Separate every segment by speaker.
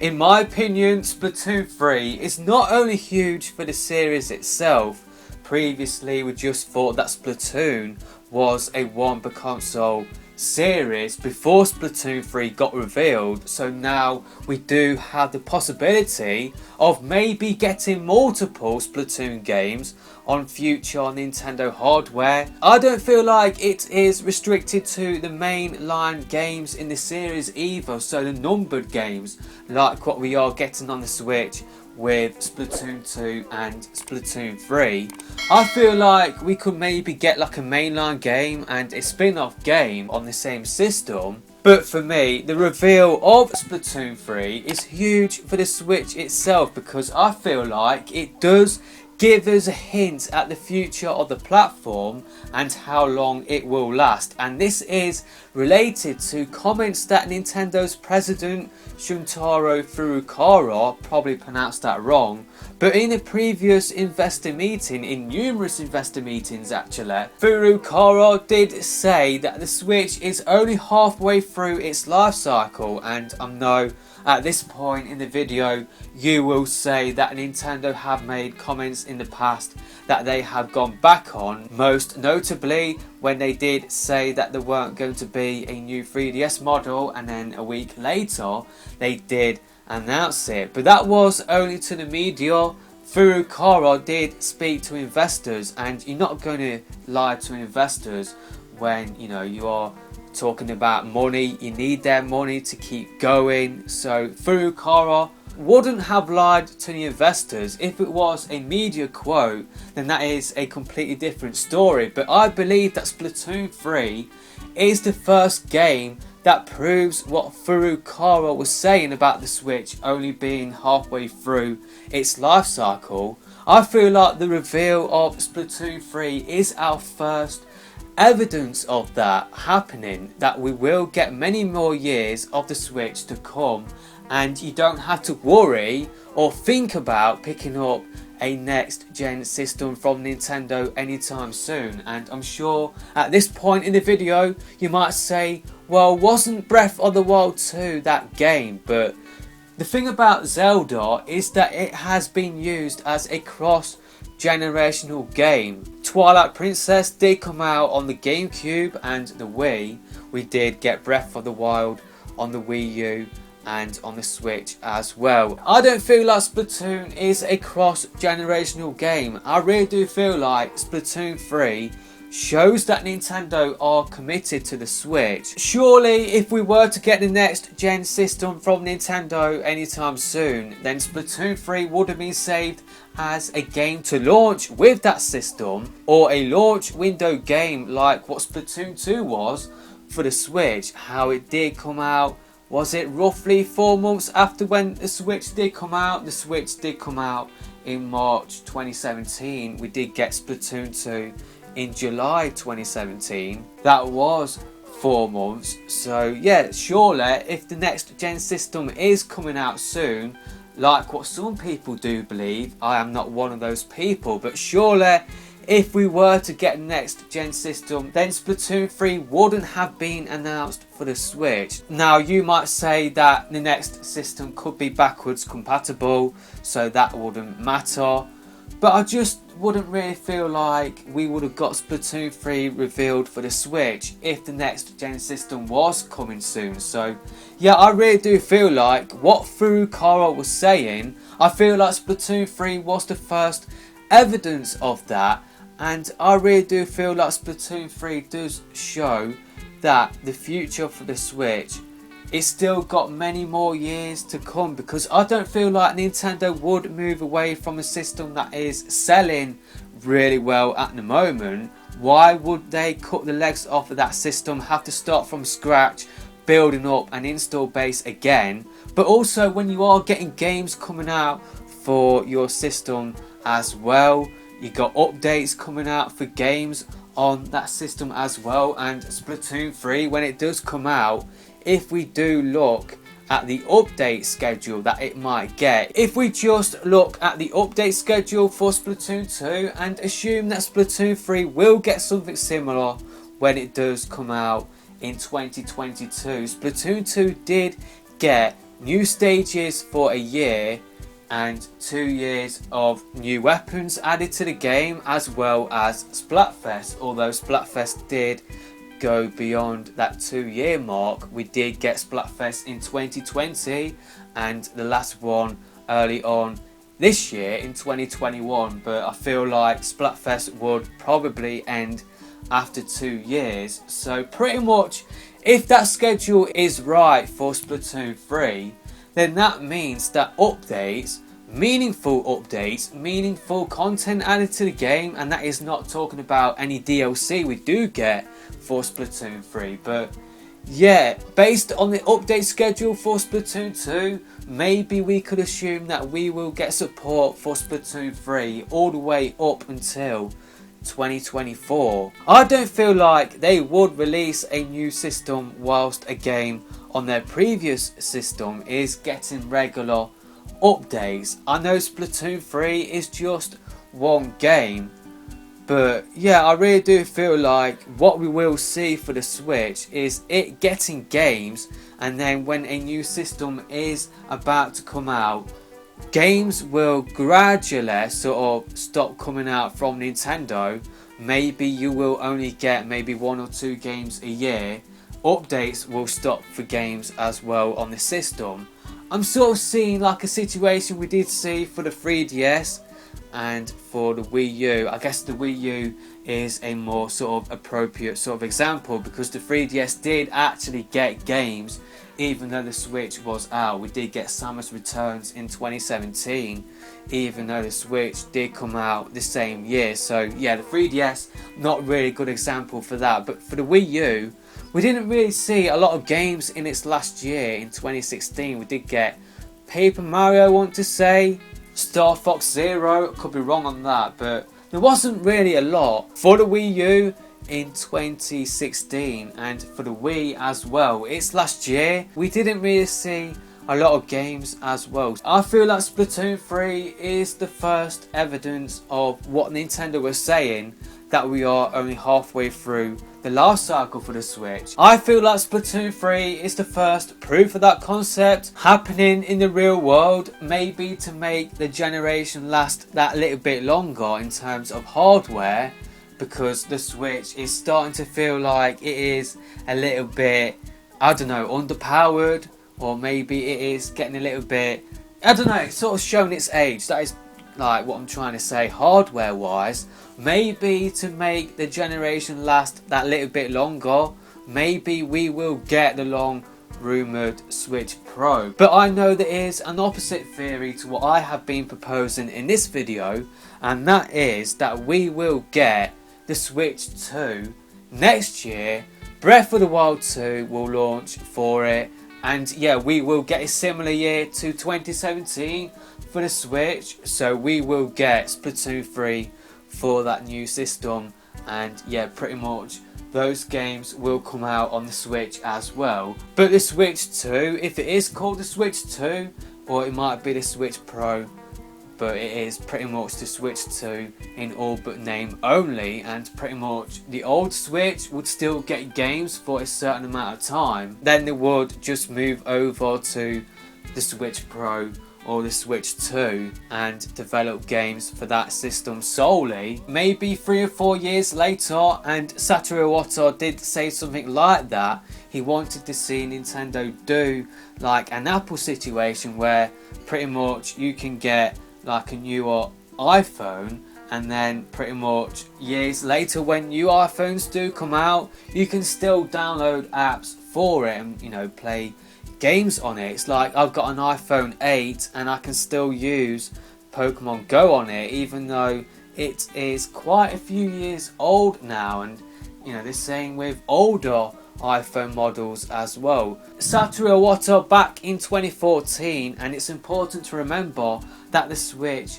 Speaker 1: In my opinion, Splatoon 3 is not only huge for the series itself. Previously we just thought that Splatoon was a one per console series before Splatoon 3 got revealed, so now we do have the possibility of maybe getting multiple Splatoon games on future Nintendo hardware. I don't feel like it is restricted to the mainline games in the series either, so the numbered games like what we are getting on the Switch with Splatoon 2 and Splatoon 3. I feel like we could maybe get like a mainline game and a spin-off game on the same system. But for me, the reveal of Splatoon 3 is huge for the Switch itself, because I feel like it does give us a hint at the future of the platform and how long it will last. And this is related to comments that Nintendo's president Shuntaro Furukawa, probably pronounced that wrong, but in a previous investor meeting, in numerous investor meetings actually, Furukawa did say that the Switch is only halfway through its life cycle. And I know at this point in the video you will say that Nintendo have made comments in the past that they have gone back on, most notably when they did say that there weren't going to be a new 3DS model, and then a week later they did announce it. But that was only to the media. Furukawa did speak to investors, and you're not going to lie to investors when you are talking about money. You need their money to keep going. So Furukawa wouldn't have lied to the investors. If it was a media quote, then that is a completely different story. But I believe that Splatoon 3 is the first game that proves what Furukawa was saying about the Switch only being halfway through its life cycle. I feel like the reveal of Splatoon 3 is our first evidence of that happening, that we will get many more years of the Switch to come, and you don't have to worry or think about picking up a next gen system from Nintendo anytime soon. And I'm sure at this point in the video you might say, well, wasn't Breath of the Wild 2 that game? But the thing about Zelda is that it has been used as a cross-generational game. Twilight Princess did come out on the GameCube and the Wii. We did get Breath of the Wild on the Wii U and on the Switch as well. I don't feel like Splatoon is a cross-generational game. I really do feel like Splatoon 3 shows that Nintendo are committed to the Switch. Surely if we were to get the next gen system from Nintendo anytime soon, then Splatoon 3 would have been saved as a game to launch with that system, or a launch window game like what Splatoon 2 was for the Switch. How it did come out, was it roughly 4 months after when the Switch did come out? The Switch did come out in March 2017. We did get Splatoon 2 in July 2017. That was 4 months. So yeah, surely if the next gen system is coming out soon, like what some people do believe, I am not one of those people, but surely if we were to get next gen system, then Splatoon 3 wouldn't have been announced for the Switch. Now you might say that the next system could be backwards compatible, so that wouldn't matter, but I just wouldn't really feel like we would have got Splatoon 3 revealed for the Switch if the next gen system was coming soon. So yeah, I really do feel like what Furukawa was saying, I feel like Splatoon 3 was the first evidence of that. And I really do feel like Splatoon 3 does show that the future for the Switch, it's still got many more years to come, because I don't feel like Nintendo would move away from a system that is selling really well at the moment. Why would they cut the legs off of that system, have to start from scratch, building up an install base again? But also when you are getting games coming out for your system as well, you got updates coming out for games on that system as well. And Splatoon 3, when it does come out, if we do look at the update schedule that it might get, if we just look at the update schedule for Splatoon 2 and assume that Splatoon 3 will get something similar when it does come out in 2022. Splatoon 2 did get new stages for a year and 2 years of new weapons added to the game, as well as Splatfest. Although Splatfest did go beyond that 2-year mark, we did get Splatfest in 2020 and the last one early on this year in 2021, but I feel like Splatfest would probably end after 2 years. So pretty much, if that schedule is right for Splatoon 3, then that means that updates, meaningful content added to the game, and that is not talking about any DLC we do get for Splatoon 3, but yeah, based on the update schedule for Splatoon 2, maybe we could assume that we will get support for Splatoon 3 all the way up until 2024. I don't feel like they would release a new system whilst a game on their previous system is getting regular updates. I know Splatoon 3 is just one game, but yeah, I really do feel like what we will see for the Switch is it getting games, and then when a new system is about to come out, games will gradually sort of stop coming out from Nintendo. Maybe you will only get maybe 1 or 2 games a year. Updates will stop for games as well on the system. I'm sort of seeing like a situation we did see for the 3DS and for the Wii U. I guess the Wii U is a more sort of appropriate sort of example, because the 3DS did actually get games even though the Switch was out. We did get Samus Returns in 2017 even though the Switch did come out the same year. So yeah, the 3DS, not really a good example for that. But for the Wii U, we didn't really see a lot of games in its last year in 2016. We did get Paper Mario, I want to say, Star Fox Zero, I could be wrong on that, but there wasn't really a lot for the Wii U in 2016, and for the Wii as well. It's last year, we didn't really see a lot of games as well. I feel like Splatoon 3 is the first evidence of what Nintendo was saying, that we are only halfway through the life cycle for the Switch. I feel like Splatoon 3 is the first proof of that concept happening in the real world, maybe to make the generation last that little bit longer in terms of hardware, because the Switch is starting to feel like it is a little bit, I don't know, underpowered, or maybe it is getting a little bit, I don't know, it's sort of showing its age. That is like what I'm trying to say hardware wise. Maybe to make the generation last that little bit longer, maybe we will get the long rumoured Switch Pro. But I know there is an opposite theory to what I have been proposing in this video, and that is that we will get the Switch 2 next year. Breath of the Wild 2 will launch for it, and yeah, we will get a similar year to 2017 for the Switch, so we will get Splatoon 3 for that new system, and yeah, pretty much those games will come out on the Switch as well. But the Switch 2, if it is called the Switch 2, or it might be the Switch Pro, but it is pretty much the Switch 2 in all but name only, and pretty much the old Switch would still get games for a certain amount of time. Then they would just move over to the Switch Pro or the Switch 2 and develop games for that system solely. Maybe 3 or 4 years later, and Satoru Iwata did say something like that, he wanted to see Nintendo do like an Apple situation where pretty much you can get like a newer iPhone, and then pretty much years later when new iPhones do come out, you can still download apps for it and, you know, play games on it. It's like I've got an iPhone 8 and I can still use Pokemon Go on it, even though it is quite a few years old now, and you know, the same with older iPhone models as well. Satoru Iwata back in 2014, and it's important to remember that the Switch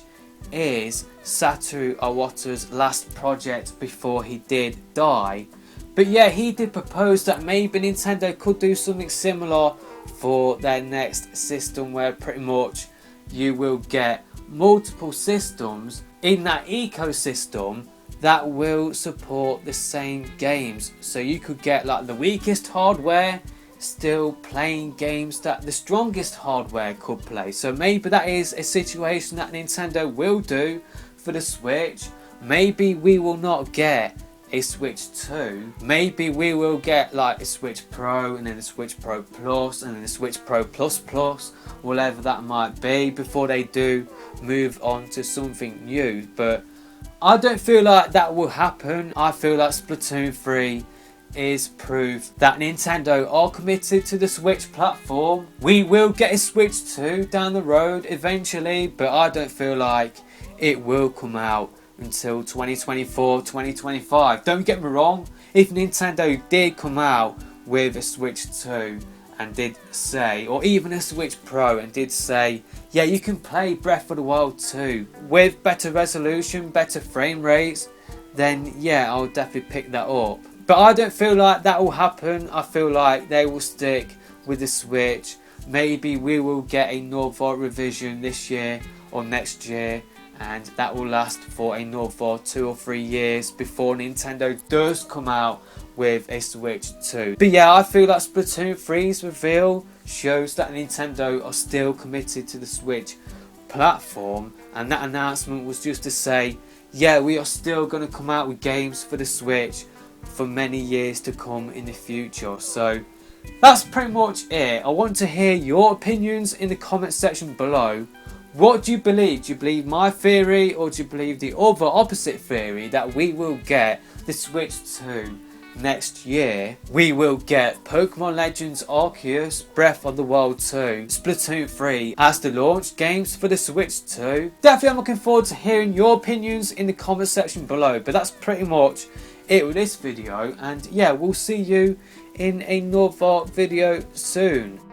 Speaker 1: is Satoru Iwata's last project before he did die. But yeah, he did propose that maybe Nintendo could do something similar for their next system, where pretty much you will get multiple systems in that ecosystem that will support the same games. So you could get like the weakest hardware, still playing games that the strongest hardware could play. So maybe that is a situation that Nintendo will do for the Switch. Maybe we will not get a Switch 2. Maybe we will get like a Switch Pro and then a Switch Pro Plus and then a Switch Pro Plus Plus, whatever that might be, before they do move on to something new. But I don't feel like that will happen. I feel like Splatoon 3 is proof that Nintendo are committed to the Switch platform. We will get a Switch 2 down the road eventually, but I don't feel like it will come out until 2024, 2025. Don't get me wrong, if Nintendo did come out with a Switch 2 and did say, or even a Switch Pro and did say, yeah, you can play Breath of the Wild 2 with better resolution, better frame rates, then yeah, I'll definitely pick that up. But I don't feel like that will happen. I feel like they will stick with the Switch. Maybe we will get another revision this year or next year, and that will last for another 2 or 3 years before Nintendo does come out with a Switch 2. But yeah, I feel like Splatoon 3's reveal shows that Nintendo are still committed to the Switch platform, and that announcement was just to say, yeah, we are still going to come out with games for the Switch for many years to come in the future. So that's pretty much it. I want to hear your opinions in the comment section below. What do you believe? Do you believe my theory, or do you believe the other opposite theory that we will get the Switch 2 next year? We will get Pokemon Legends Arceus, Breath of the Wild 2, Splatoon 3 as the launch games for the Switch 2. Definitely I'm looking forward to hearing your opinions in the comment section below. But that's pretty much it with this video, and yeah, we'll see you in another video soon.